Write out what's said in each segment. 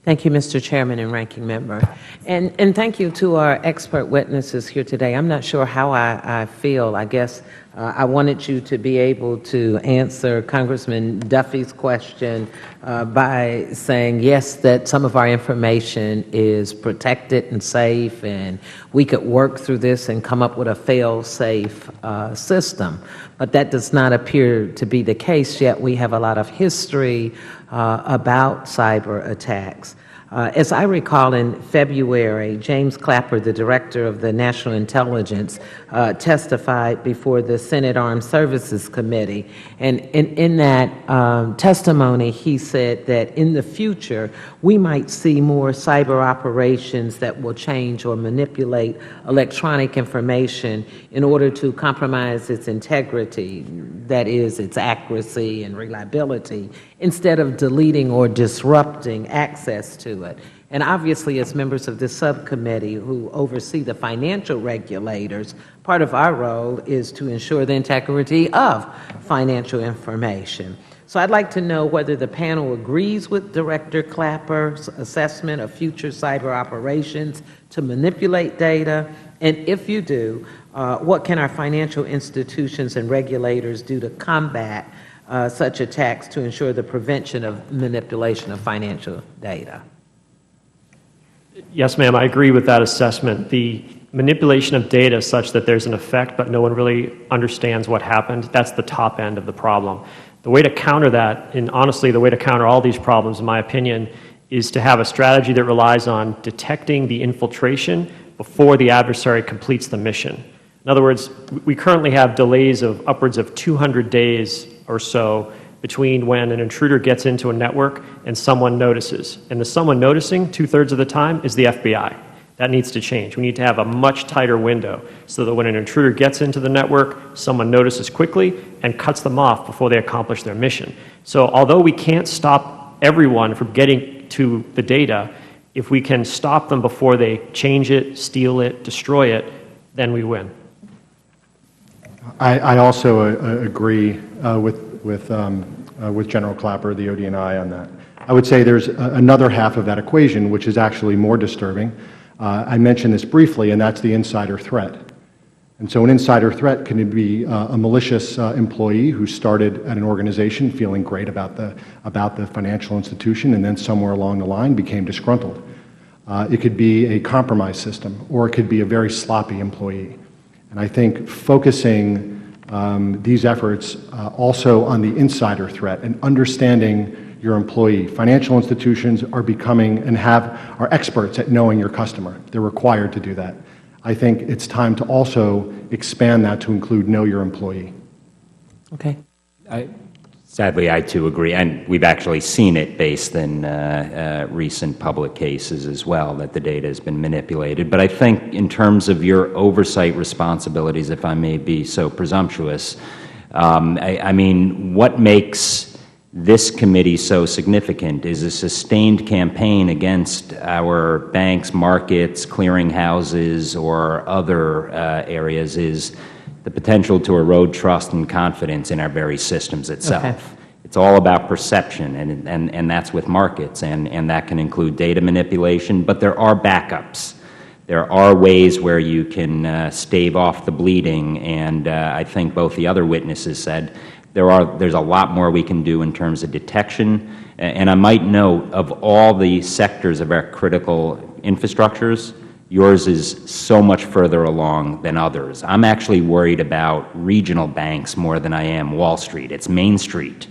Thank you, Mr. Chairman and Ranking Member. And thank you to our expert witnesses here today. I'm not sure how I feel. I guess I wanted you to be able to answer Congressman Duffy's question by saying, yes, that some of our information is protected and safe, and we could work through this and come up with a fail-safe system. But that does not appear to be the case yet. We have a lot of history about cyber attacks. As I recall, in February, James Clapper, the Director of the National Intelligence, testified before the Senate Armed Services Committee. And in that testimony, he said that in the future, we might see more cyber operations that will change or manipulate electronic information in order to compromise its integrity, that is, its accuracy and reliability, instead of deleting or disrupting access to it. And obviously, as members of this subcommittee who oversee the financial regulators, part of our role is to ensure the integrity of financial information. So I'd like to know whether the panel agrees with Director Clapper's assessment of future cyber operations to manipulate data, and if you do, what can our financial institutions and regulators do to combat such attacks to ensure the prevention of manipulation of financial data? Yes, ma'am, I agree with that assessment. The manipulation of data such that there's an effect but no one really understands what happened, that's the top end of the problem. The way to counter that, and honestly the way to counter all these problems, in my opinion, is to have a strategy that relies on detecting the infiltration before the adversary completes the mission. In other words, we currently have delays of upwards of 200 days or so between when an intruder gets into a network and someone notices. And the someone noticing, 2/3 of the time, is the FBI. That needs to change. We need to have a much tighter window so that when an intruder gets into the network, someone notices quickly and cuts them off before they accomplish their mission. So although we can't stop everyone from getting to the data, if we can stop them before they change it, steal it, destroy it, then we win. I also agree with General Clapper, the ODNI, on that. I would say there's another half of that equation, which is actually more disturbing. I mentioned this briefly, and that's the insider threat. And so an insider threat can be a malicious employee who started at an organization feeling great about the financial institution and then somewhere along the line became disgruntled. It could be a compromise system, or it could be a very sloppy employee. And I think focusing these efforts also on the insider threat and understanding your employee. Financial institutions are becoming and are experts at knowing your customer. They're required to do that. I think it's time to also expand that to include know your employee. Okay. Sadly, I too agree, and we've actually seen it based in recent public cases as well, that the data has been manipulated. But I think in terms of your oversight responsibilities, if I may be so presumptuous, I mean, what makes this committee so significant is a sustained campaign against our banks, markets, clearinghouses, or other areas is the potential to erode trust and confidence in our very systems itself. Okay. It's all about perception, and that's with markets, and that can include data manipulation, but there are backups. There are ways where you can stave off the bleeding, and I think both the other witnesses said there's a lot more we can do in terms of detection. And I might note, of all the sectors of our critical infrastructures, yours is so much further along than others. I'm actually worried about regional banks more than I am Wall Street. It's Main Street.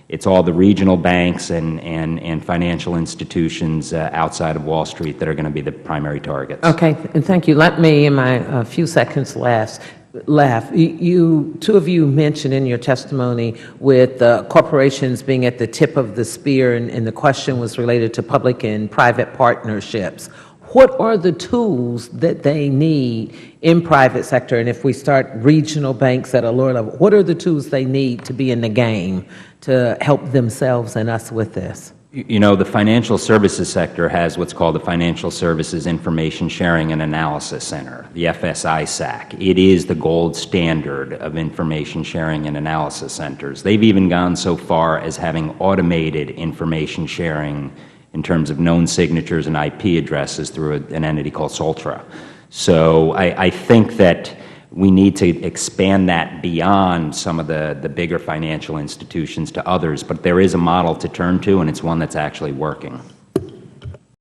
It's all the regional banks and financial institutions outside of Wall Street that are going to be the primary targets. Okay, and thank you. Let me, in my few seconds left, two of you mentioned in your testimony with corporations being at the tip of the spear, and the question was related to public and private partnerships. What are the tools that they need in private sector? And if we start regional banks at a lower level, what are the tools they need to be in the game to help themselves and us with this? You know, the financial services sector has what's called the Financial Services Information Sharing and Analysis Center, the FSI-SAC. It is the gold standard of information sharing and analysis centers. They've even gone so far as having automated information sharing in terms of known signatures and IP addresses through an entity called Soltra. So I think that we need to expand that beyond some of the bigger financial institutions to others, but there is a model to turn to, and it's one that's actually working.